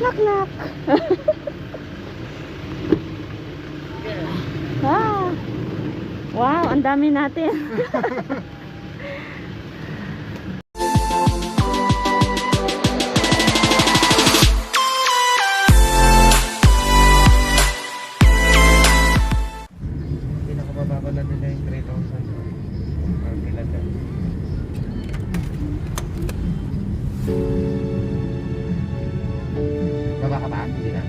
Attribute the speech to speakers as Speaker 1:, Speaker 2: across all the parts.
Speaker 1: Knock knock. Ah. Wow, ang dami natin.
Speaker 2: Pinakamababa na nila yung 3,000. Ang pinaka. Baba ka ba? Hindi na.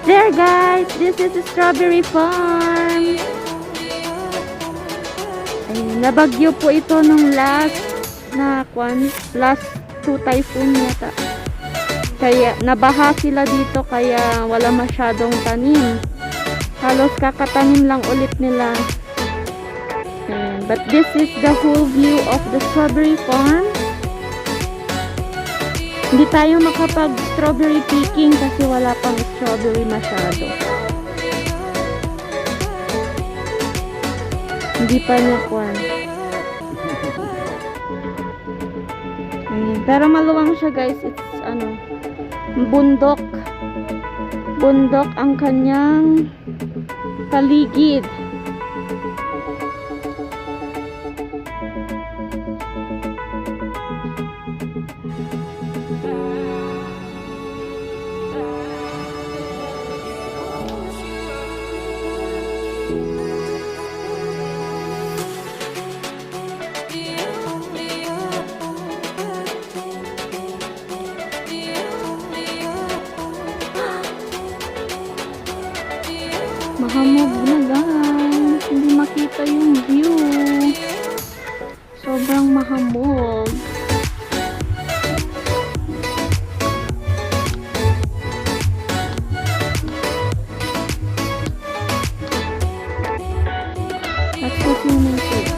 Speaker 1: There guys, this is a strawberry farm. Ayun, nabagyo po ito nung last 2 typhoon yata. Kaya nabaha sila dito kaya wala masyadong tanim. Halos kakatanim lang ulit nila. Ayun, but this is the whole view of the strawberry farm. Hindi tayo makapag strawberry picking kasi wala pang strawberry masyado. Hindi pa nakuan. Pero maluwang siya guys. It's bundok. Bundok ang kanyang paligid. Mahamog na guys, hindi makita yung view, sobrang mahamog. Let's go swimming pool.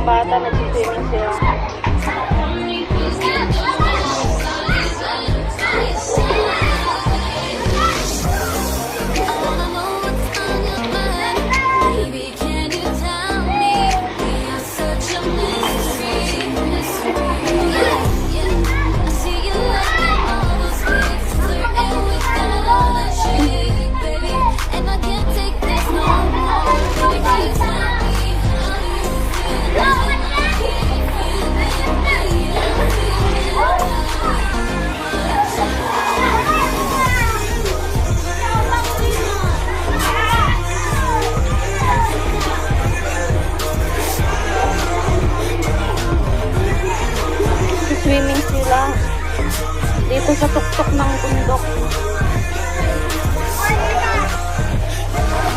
Speaker 1: Bata nag-swimming sila. Swimming sila dito sa tuktok ng bundok.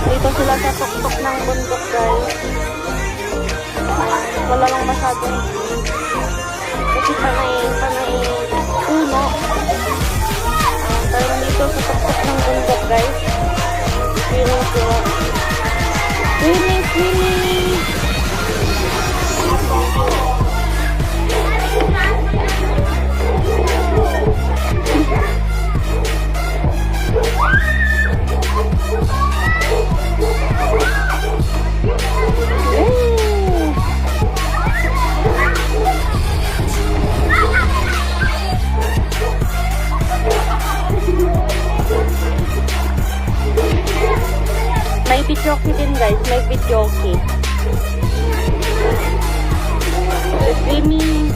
Speaker 1: Dito sila sa tuktok ng bundok guys. Wala lang masyadong kasi panay puno. Pero dito sa tuktok ng bundok guys. Swimming sila. Swimming! May videoke din guys, may videoke. Swimming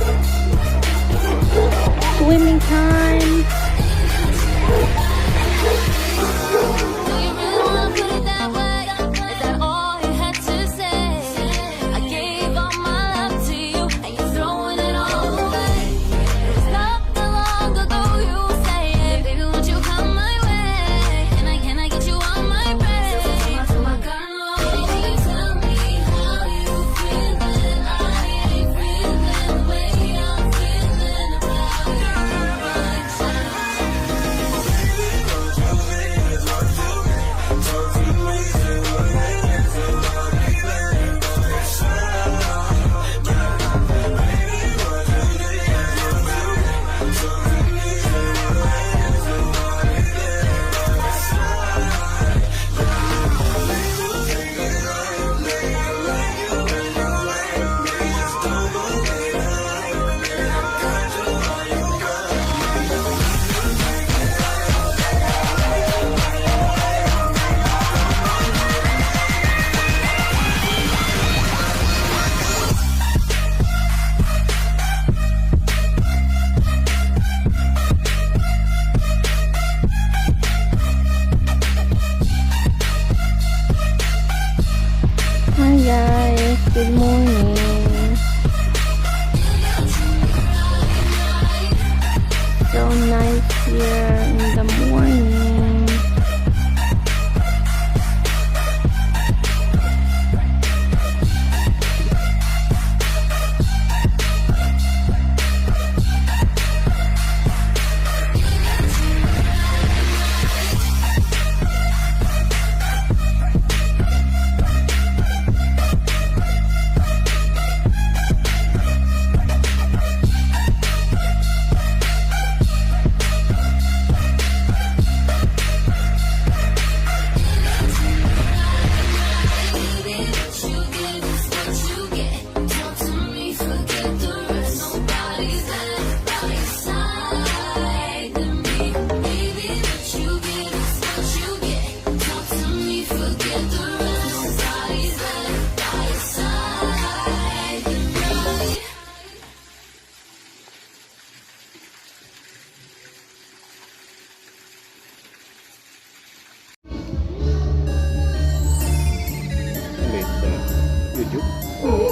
Speaker 1: Hindi.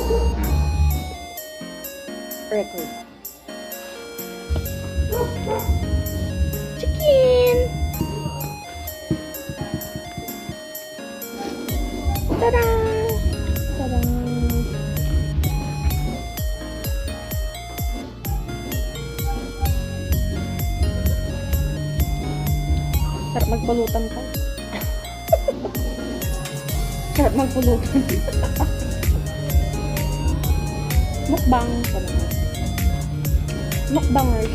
Speaker 1: Record. Chicken! Tada! Tada! Sarap magpulutan ka. Sarap magpulutan. Mukbang. Mukbangers.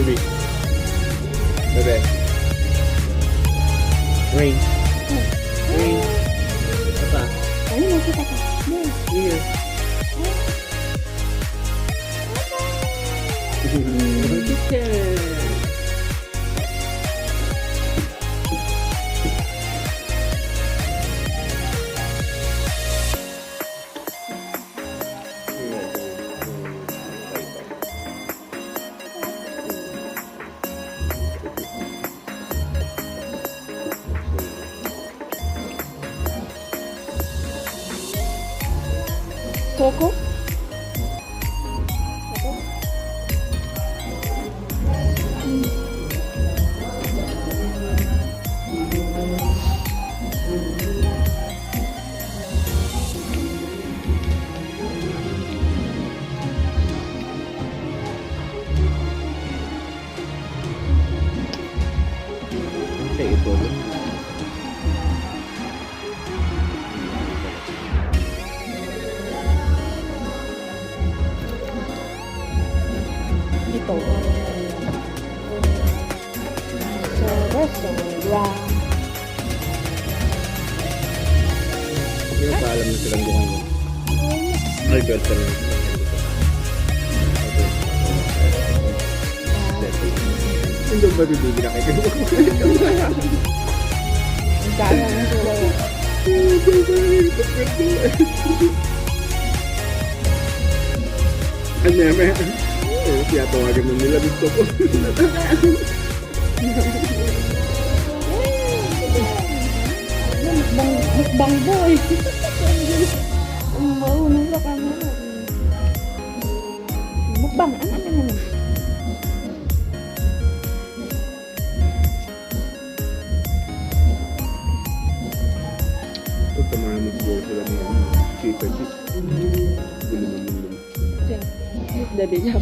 Speaker 2: Baby. Bebe. Rain. Rain. Apa?
Speaker 1: Ano mo kita ka?
Speaker 2: Here. Kitchen.
Speaker 1: Coco?
Speaker 2: Say ito.
Speaker 1: Ito. Sa restaurant.
Speaker 2: Hindi pa alam na silang gawin mo. Ay, girlfriend. Hindi ba bibigyan na kayo?
Speaker 1: Ang dami ang sila.
Speaker 2: Ano naman? Kaya tawagan mo nila gusto ko.
Speaker 1: Mukbang boy. Ang marunong sa camera. Mukbang. Ano?
Speaker 2: Ito tamang mag-go sila ng cheaper cheap. Gulong-gulong.
Speaker 1: Dabi niya.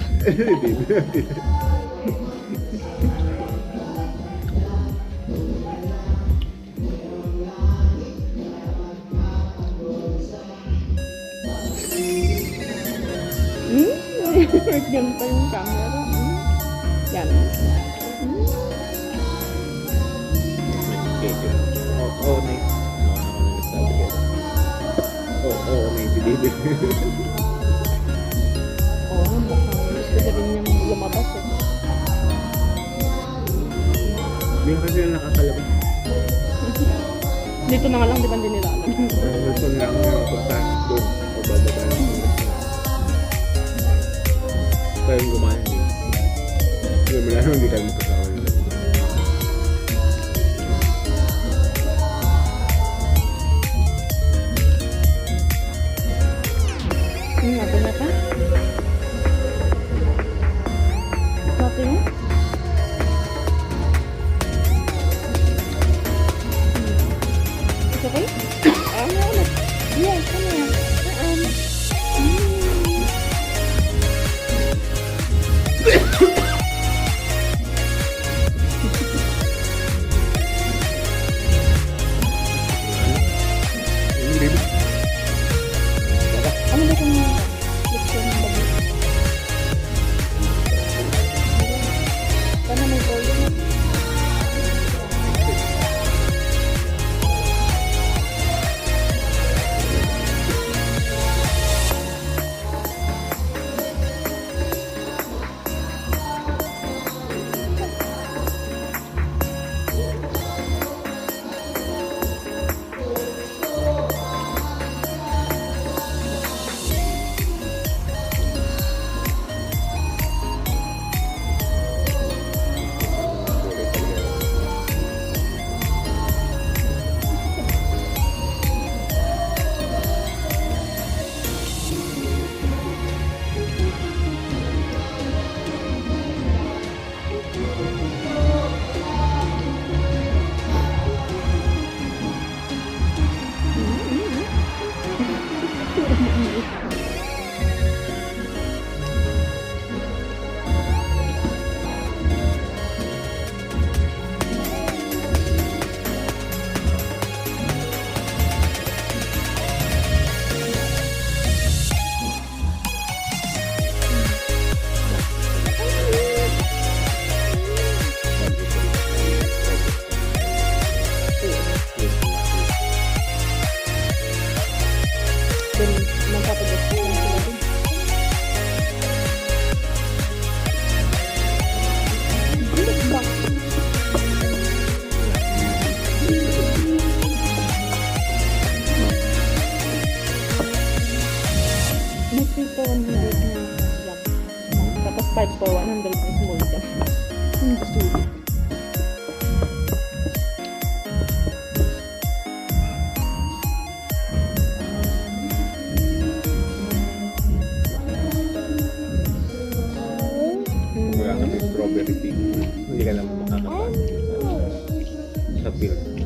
Speaker 1: Ganito yung camera. Yan.
Speaker 2: Oh, nice. Oh, nice. David.
Speaker 1: Oo, mukhang gusto na rin niyang lumabas eh.
Speaker 2: Hindi kasi yung nakakalabas.
Speaker 1: Dito na nga lang, di ba hindi nila alam?
Speaker 2: Gusto nila ako yung punta doon. O bababa lang. Kaya yung gumahin din. Hindi mo lang, hindi kayo magkasawa nila.
Speaker 1: Nato na pa? Nato yun? It's okay? Ano? Yes, ano yan? 100 na jump. Tapos 5 for 100 na small jump. Hindi sulit.
Speaker 3: Wala kami strawberry tea. Hindi ka lang makakapasok sa field.